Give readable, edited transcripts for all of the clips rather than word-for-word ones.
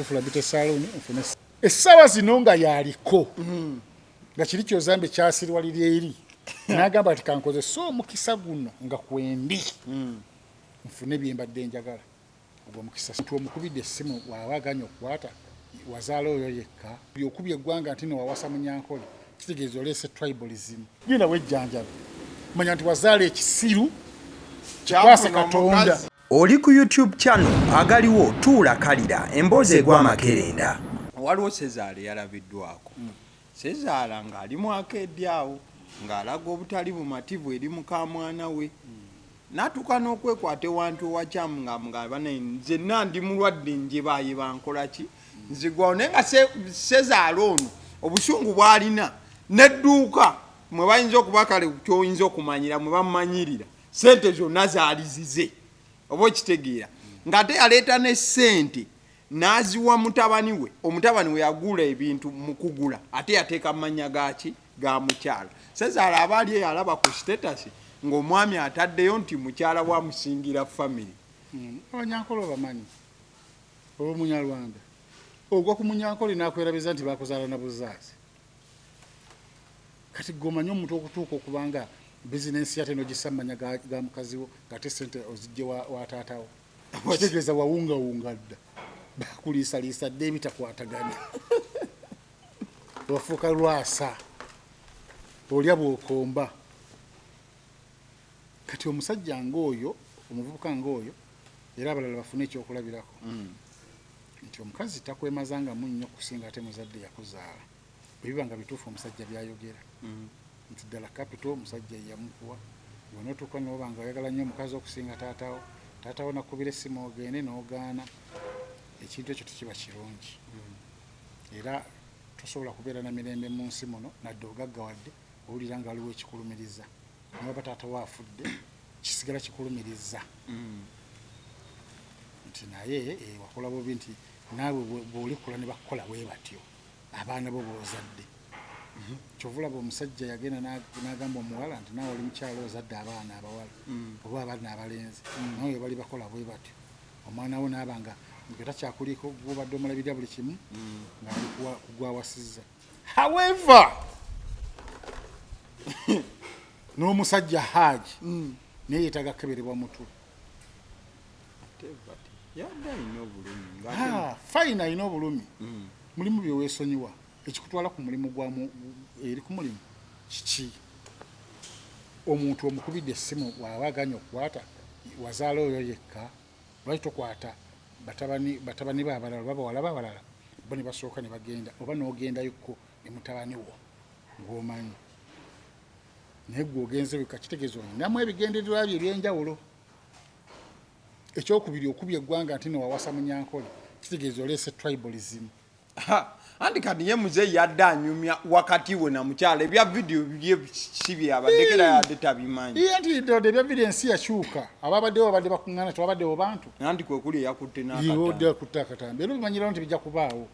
Tufula bite saloni nfune. Essawa zino nga yaliko. Nga kiri kyozambe kyasirwa liri eri. N'agamba ati kankoze so mukisa guno nga kwendi. Nfune byembadde njagala. Ogwo mukisa sintu omukubidde essimu waawaganya okukwata wazaala oyo yekka. Byokubye eggwanga nti wawasa Munyankole. Kitegeeza oleese tribalism. Genda wejjanjaba. Manya nti wazaala ekisiru kyasa Katonda. Oli ku YouTube channel agaliwo tuula kalira emboozi egw'amakerenda. Waliwo Sezaala yalabiddwako. Sezaala ng'ali mu akeedyawo ng'alaga obutali bumativu eri muka mwana we. N'atuuka n'okwekwata ewantu ewakyamu nga bane nze ndi mulwadde nje baaye bankola ki nzigwawo naye nga Sezaala ono obusungu bw'alina n'edduuka mwe bayinza okuba kale ky'oyinza okumanyira mwe bamumanyirira sente zonna zaalizize oba okitegeera ng'ate yaleeta ne ssente n'aziwa mutabani we omutabani we yagula ebintu mu kugula ate yateeka mumanya gaki ga mukyala. Sezaala abaali eyo alaba ku status ng'omwami ataddeyo nti mukyala bwamusingira family. Abanyankole bamanyi oba Munyarwanda ogwa ku Munyankole n'akwerabiza nti bakuzaala na buzaazi. Kati gomanyi omuntu okutuuka okubanga bizinensi yate nogisamanya ga mukazi wo ng'ate sente ozijje wa taatawo. Kitegeeza wawungawunga dda bakuliisaliisa dde ebitakwatagana. Wafuuka lwasa olya bw'okomba. Kati omusajja ng'oyo omuvubuka ng'oyo era abalala bafune ekyokulabirako nti omukazi takwemazanga munnyo kusinga ate muzadde yakuzaala. Bwe biba nga bituufu omusajja byayogera nti ddala kapito omusajja yamukuwa bw'onootuuka n'oba nga oyagala nnyo omukazi okusinga taatawo nakubira essimu ogende n'ogaana ekintu ekyo tekiba kirungi. Era tosobola kubeera na mirembe mu nsi muno nadde ogaggawadde owulira nga waliwo ekikulumiriza n'oba taatawo afudde kisigala kikulumiriza nti naye wakola bubi nti naawe bw'olikula ne bakukola bwe batyo abaana bo b'ozadde. Kyovulaba omusajja yagenda n'agamba omuwala nti naawe oli mukyalo ozadde abaana abawala oba abaana abalenzi nawe bali bakola bwe batyo. Omwana wo n'aba nga takyakuliko gwobadde omulabirira buli kimu ng'ali kugwawasizza. However n'omusajja Haji naye yeetaaga kukeberebwa mutwe. Fayina alina obulumi mulimu bye weesonyiwa ekikutwala ku mulimu eri ku mulimu kiki? Omuntu omukubidde essimu waawaganya okukwata wazaala oyo yekka lwaki tokwata batabani be abalala oba bawala babalala bo ne basooka ne bagenda oba n'ogendayokko ne mutabani wo ng'omanyi naye gwe ogenze wekka kitegeeza olinamu ebigendererwa bye eby'enjawulo. Ekyokubiri okubya eggwanga nti newawasa Munyankole kitegeeza oleese tribalism. Anti kati ye muzeeyi yadde anyumya wakati we na mukyala ebya vidiyo bye si byabaddekera yadde tabimanyi. Nti dode ebya vidiyo ensi yakyuka ababaddewo babadde bakuŋŋaana tewabaddewo bantu anti kwe kuli eyakutte n'akatambi akatambi era obimanyirawo nti bijja kubaawo.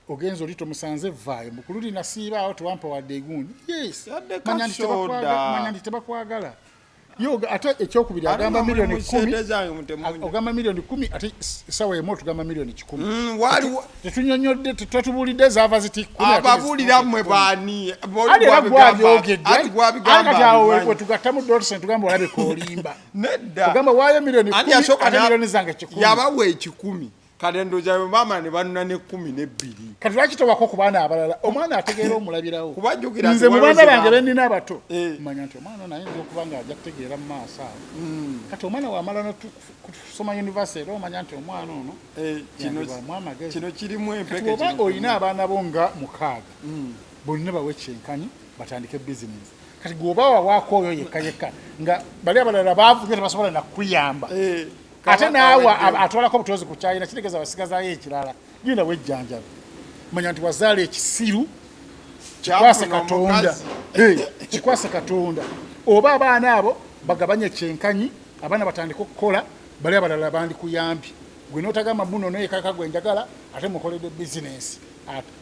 Ogenza oli tomusanze vaayo mukululi nasiibaawo tewampa wadde egundi. Yes manya nti tebakwagala. Ate ekyokubiri agamba milioni 10 ogamba milioni 10 ate sawa emu otugamba milioni 10. Tetunyonyodde tetubulidde zaava ziti 10 ababuulira mmwe baani era gwabyogeddekati wetugattamu dolsen tugamba olabeka olimba ogamba waayo milioni 10 ate milioni zange 10 yabawa 10 kale ndoza mama ne banuna ne 12. Kati lwaki towako ku baana abalala omwana ategeera omulabirawo kubajjukira nze mu baana bange bennina abato manya nti omwana ono ayinza okuba nga ajja kutegeera mu maaso awo. Kati omwana wamala nokusoma university era omanya nti omwana ono kino kirimu empeke oba olina abaana bo nga 6 bonna bawe kyenkanyi batandike bizinesi. Kati gweoba wawaako oyo yekka nga bali abalala baavudde tebasobola nakuyamba ate naawe atwalako obutozi ku kyayina kitegeeza basigazaayo ekirala. Genda wejjanjaba manya nti wazaala ekisiru kikwase Katonda. Kikwase Katonda. Oba abaana abo bagabanye kyenkanyi abaana batandika okukola bali abalala bandi kuyambi gwe n'otagamba muno noyekaka gwe njagala ate mukoledde bizinesi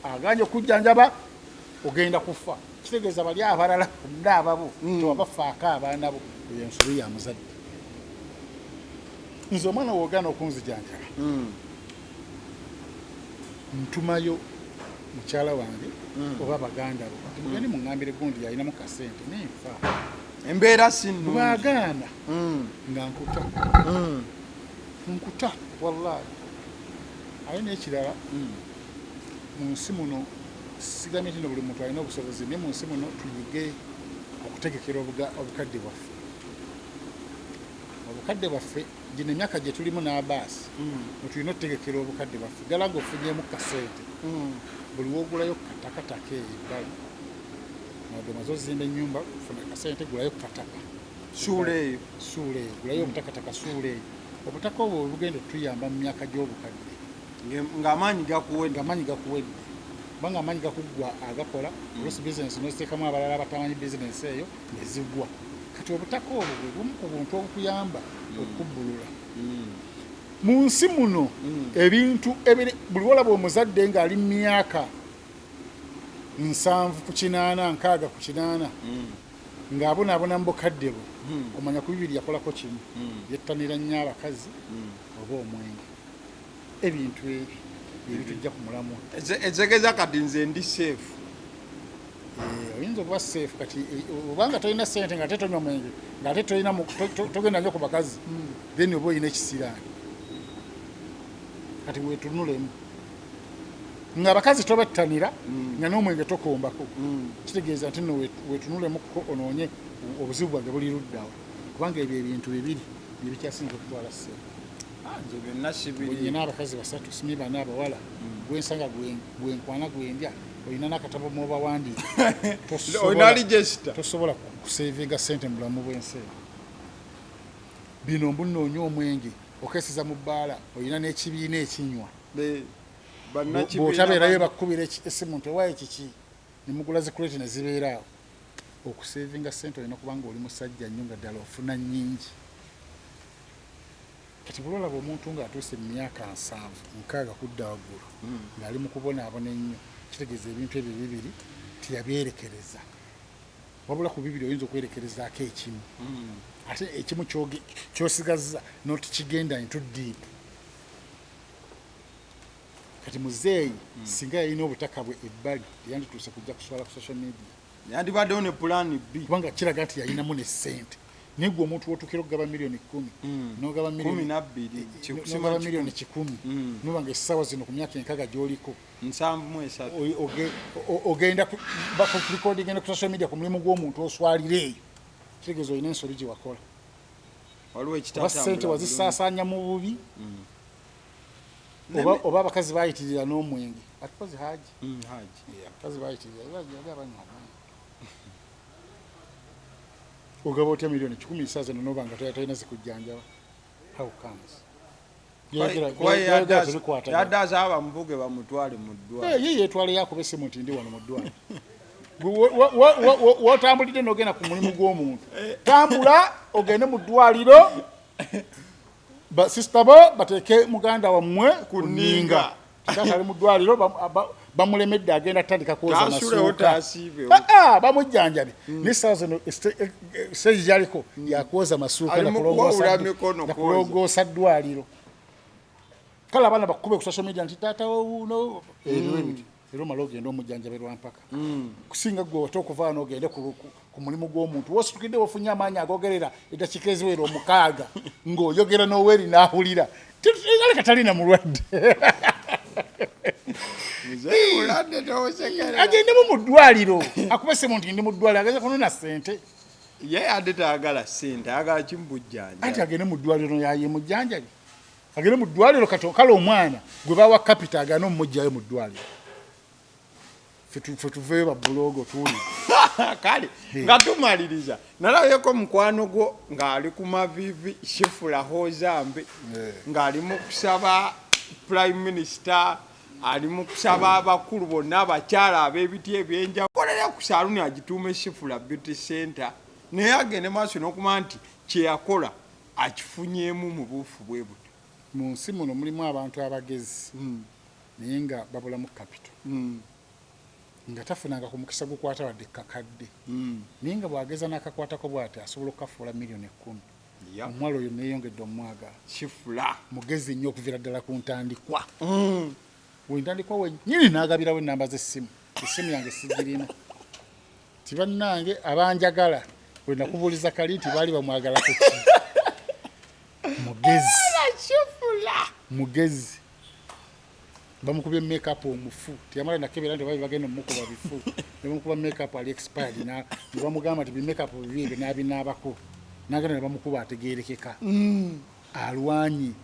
aganja okujjanjaba ogenda kufa. Kitegeeza bali abalala ndaababo tewabafaako abaana bo eyo ensobi ya muzadde. Nze omwana woogana okunzijanjaba ntumayo mukyala wange oba baganda bo mugende muŋŋambire gundi yalinamu kasente nenfa embeera si nnungi bwagaana nga nkuta wallahi aye n'ekirala mu nsi muno sigamye nti buli muntu alina obusobozi naye mu nsi muno tuyige okutegekera obukadde bwaffe obukadde bwaffe gino emyaka gye tulimu n'abaasi tulina okutegekera obukadde bwaffe ddala ng'ofunyemu kasente buli woogulayo katakataka ebbali nodde omaze ozimba ennyumba funa kasente gulayo kataka suula eyo gulayo obutakataka suula eyo obutaka obwo bugenda otuyamba mu myaka gy'obukadde ng'amaanyi gakuwedde kubanga amaanyi gakuggwa agakola olusi bizinesi n'oziteekamu abalala abatamanyi bizinesi eyo nezigwa kati obutaka obwo bwe bumu ku buntu obukuyamba okubbulula mu nsi muno ebintu buli wolaba omuzadde ng'ali mu myaka 7 ku 8 6 ku 8 ng'abonaabona mu bukadde bwe omanya ku bibiri yakolako kimu yettanira nnyo abakazi oba omwenge ebintu ebyo ebitujja ku mulamwa ezegeza kati nze ndi seefu oyinza okuba seefu kati obanga tolina sente nga ate tonywa mwenge ng'ate togenda nnyo ku bakazi then oba olina ekisiraani kati weetunulemu ng'abakazi tobettanira nga n'omwenge tokombako kitegeeza nti no weetunulemu kuko onoonye obuzibu bwange buli luddawo kubanga ebyo ebintu bibiri byebikyasinza okutwala seefu nze byonna sibiri nyina abakazi 3 simi bana abawala gwensanga gwenkwana gwendya olina n'akatabo mubawandiika olina register tosobola kusevinga sente mu bulamu bw'ensi bino mbunoonya omwenge okesiza mu bbaala olina n'ekibiina ekinywa bw'otabeerayo bakkubira essimu nti owaayo kiki nemugula zikureti ne zibeeraawo okusevinga sente olina kubanga oli musajja nnyo nga ddala ofuna nnyingi kati bulolaba omuntu ng'atuuse mu myaka 7 kudda waggulu ng'ali mu kubonaabona ennyo kitegeeza ebintu ebyo bibiri tiyabyerekereza wabula ku bibiri oyinza okwerekerezaako ekimu ate ekimu kyosigazza noti kigenda into deep kati muzeeyi singa yalina obutaka bwe ebbali yandituuse kujja kuswala ku social media yandibaddewo ne pulaani B kubanga kiraga nti yalinamu ne ssente naye gwe omuntu wotuukira okugaba miliyoni 10 n'ogaba miliyoni 10 noba nga essaawa zino ku myaka 6 gy'oliko 73 ogenda bakulikodinga ne ku social media ku mulimu gw'omuntu oswalira eyo kitegeeza olina ensoli gye wakola oba ssente wazisaasaanya mu bubi oba abakazi bayitirira n'omwenge atukozi haji abakazi bayitirira yali abanywa ogaba otya miliyoni 10 isaaza noba nga talina zikujjanjaba how comes yaddaza abamuvuge bamutwale mu ddwaliro ye yeetwale yakuba essimu nti ndi wano mu ddwaliro wotambulidde n'ogenda ku mulimu gw'omuntu tambula ogende mu ddwaliro basisita bo bateeke muganda wammwe ku nninga kikasa ali mu ddwaliro bamulemedde agenda tandika kwoza masuuka bamujjanjabe n'essaawa zino stage gyaliko yakwoza masuuka nakulongoosa ddwaliro kale abaana bakube ku social media nti taata wuuno ebyo ebiti era omala ogenda omujjanjabirwa mpaka kusinga gwe wate okuvaana ogende ku mulimu gw'omuntu wositukidde wofunye amaanyi agogerera eddakiika eziwera 6 ng'oyogera n'oweeri n'ahulira aleka talina mulwadde agendemu mu ddwaliro akuba essimu nti ndi mu ddwaliro ageze kunona ssente ye ate tayagala ssente ayagala kimubujjanja anti agende mu ddwaliro yaye mujjanjabi agende mu ddwaliro kale omwana gwe bawa kapita agane omumugjayo mu ddwaliro fe tuveeyo babulogo tuuli kale nga tumaliriza nalabeko mukwano gwo ng'ali ku mavivi Shifula Hozambe ng'ali mu kusaba prime minister ali mu kusaba abakulu bonna abakyala ab'ebiti ebyenjawulo kolera ku saluni agituume Shifula Beauty Center naye agende maaso n'okuba nti kyeyakola akifunyeemu mu buufu bwe buto mu nsi muno mulimu abantu abagezi naye nga babulamu kapito nga tafunanga ku mukisa gukwata wadde kakadde naye nga bwageza n'akakwatako bw'ati asobola okukafuula miliyoni 10 omuwala oyo neeyongedde omwagala Shifula mugezi nnyo okuviira ddala ku ntandikwa wendandikwa wenyini n'agabirawo ennamba z'essimu essimu yange sigirina tibannange abanjagala bwe nakubuuliza kali nti baali bamwagala ku ki mugezi bamukubye make-up omufu tiyamala nakebera nti baali bagenda omukuba bifu ne bamukuba make-up ali expired ne bamugamba nti bi-make-up bibiri n'abinaabako n'agenda ne bamukuba ategeerekeka alwanyi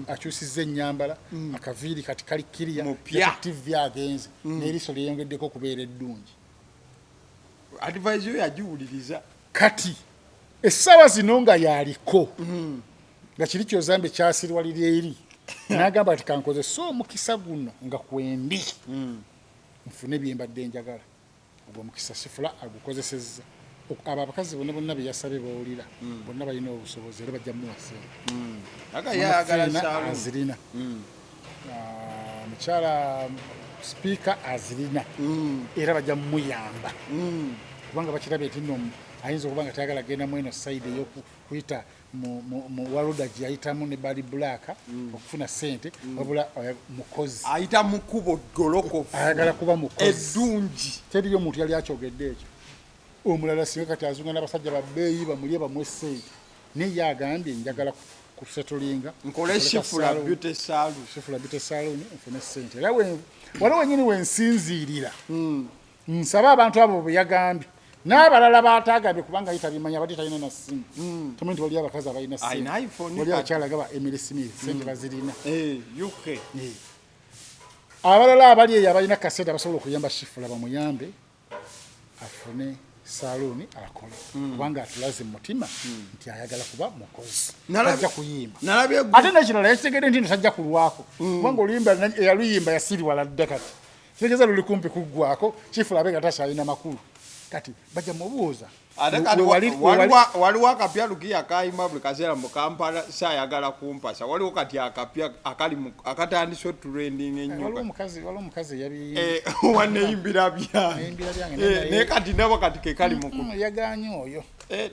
akyusizza ennyambala akaviiri kati kali kiriya TV agenze n'eriiso lyeyongeddeko okubeera eddungi advice yo yagiwuliriza kati essaawa zino nga yaliko nga kiri kyozambe kyasirwalira eri n'agamba nti kankozesa omukisa guno nga kwendi nfune bye mbadde njagala ogwo omukisa sifula agukozesezza abo abakazi bonna bye yasabye bawulira bonna balina obusobozi era bajja muwasera azirina mukyala sipiika azirina era bajja mumuyamba kubanga bakirabye nti nno ayinza okuba nga tayagala genda mu eno sayidi ey'okuyita mu waluda gye ayitamu ne bali bulaka okufuna ssente wabula mukozi ayita mu kkubo ggolokofu ayagala kuba mukozi eddungi teriyo omuntu yali akyogedde ekyo omulala singa kati azunga n'abasajja babbeeyi bamulye bamwe ssente naye ye agambye njagala kusetolinga nkole shifula beauty salon nfune ssente era waliwo wenyini wensinziirira nsaba abantu abo bwe yagambye n'abalala baatagambye kubanga yitabimanya bati talina na ssimu tomanyi nti waliyo abakazi abalina ssimu waliyo abakyala gaba emirisimiri ssente bazirina abalala abali eyo abalina kasente abasobola okuyamba shifula bamuyambe afune saluni akole kubanga atulaze mutima nti ayagala kuba mukozi tajja kuyimba ate nekirala yakitegedde nti tajja kulwako kubanga oluyimba eyaluyimba yasiriwala dda kati kitegeeza luli kumpi kuggwako kifula abe nga takyalina makulu kati bajja mubuuza waliwo akapya lukiya kayima buli kaseera mu Kampala saayagala kumpasa waliwo kati akapya akatandise otrending waliwo omukazi waneyimbira byange naye kati ndaba kati ke kali yaganye oyo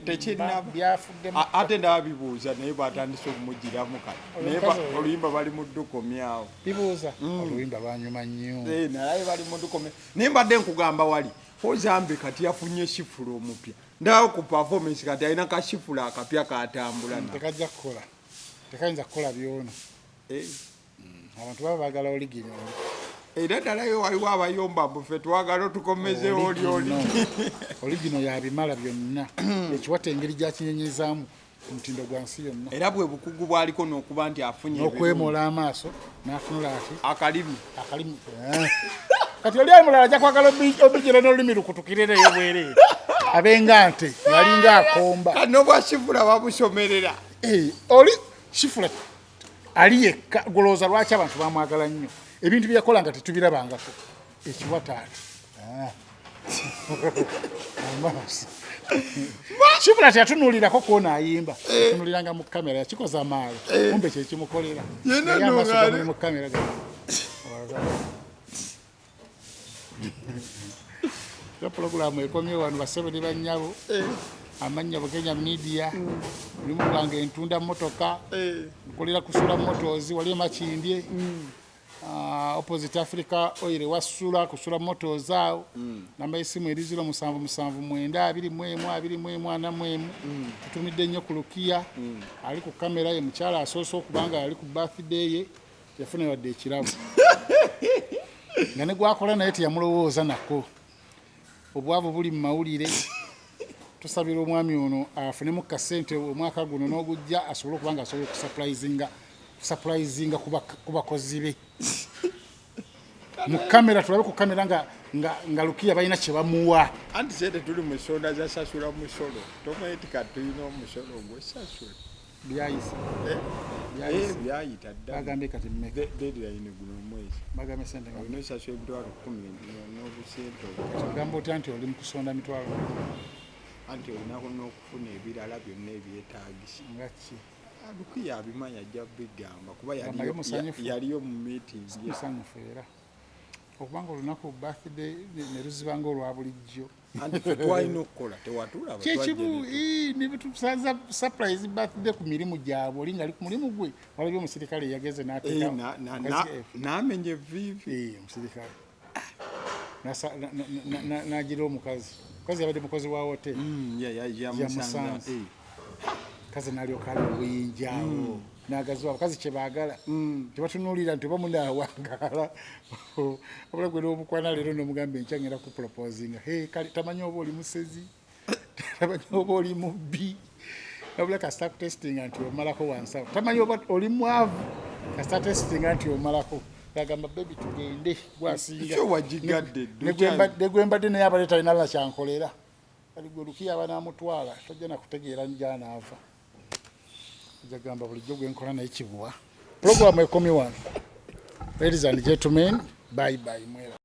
tekinabyafudde ate ndabibuuza naye batandise okumugiramu kati naye oluyimba bali mu ddukomyawo bibuuza oluyimba lwanyuma nnyo naye bali mu ddukomya naye mbadde nkugamba wali Ozambe kati yafunye shifula omupya ndawo ku performance kati alina kashifula akapya katambula tekajja kukola tekayinza kukola byono abantu baba bagala original era ddala yo waliwo abayomba mbufe twagala tukomeze oli original yabimala byonna ekiwata engeri gyakinyenyezaamu omutindo gwa nsi yonna era bwe bukugu bwaliko n'okuba nti afunye n'okwemola amaaso n'afunula ati akalimi kati oli ali mulala ajja kwagala obijira n'olulimi lukutukirire yobwereere abenga nte yalinga akomba kati n'obwa shifula bamusomerera oli shifula ali yekka golooza lwaki abantu bamwagala nnyo ebintu byeyakola nga tetubirabangako ekiwata ati amaaso shifula teyatunuulirako kwona ayimba tunuuliranga mu kamera yakikoza maalo kumbe kyekimukolera naye amaaso gamuli mu kamera ya programu ekomye wano basebeni banyabo amanya Bugenya media mulimu gwange entunda motoka nkolera kusula motozi wali makindye opposite Africa oire wasula kusula moto zao namba isimu eriziro 77922121 tutumidde nnyo ku Lukiya ali ku kamera ye mukyala asoso okubanga ali ku birthday ye yafuna wadde ekirabo ngane gwakola naye tiyamulowooza nako obwavu buli mu mawulire tusabira omwami ono afunemu kasente omwaka guno n'ogujja asobole okubanga asobole surprisinga ku bakozi be mu kamera tulabe ku kamera nga Lukiya balina kye bamuwa anti sente tuli mu nsonda za sasula musolo tomaetika tulina omusolo ogwesasula byayisa byayita dda bagambe kati mmeka deadline guno omwezi bagambe sente nga onosasula emitwalo 10 n'obusente ogamba otya nti oli mu kusonda mitwalo anti olinaku n'okufuna ebirala byonna ebyetaagisa nga ki Lukiya abimanya ajja bigamba kuba yaliyo mu meeting musanyufu era okubanga olunaku birthday ne luzibanga olwa bulijjo anti ffe twalina okukola tewatulaba kyekibu ne betusanza surprise birthday ku mirimu gyabwe oli ngaali ku mulimu gwe walabye omusirikale yageze n'ateeka n'amenya eviivi omusirikale n'agira omukazi yabadde mukozi wa hoteri yamusanze kazi n'alyoka ali obuyinjaawo n'agaziwa abakazi kye baagala tebatunuulira nti oba munaawangaala obula gwe n'omukwana leero n'omugamba enkyangera ku proposinga kale tamanyi oba oli musezi tamanyi oba oli mubbi wabula kasita kutesitinga nti omalako wansawo tamanyi oba oli mwavu kasita testinga nti omalako agamba bebi tugende gwasinga negwembadde naye abadde talina lala kyankolera ali gwe lukiyaba n'amutwala tojja nakutegeera njanaava jagamba bulijjo gwenkola naye kibuwa programu ekomi wano. Ladies and gentlemen, bye bye mwera.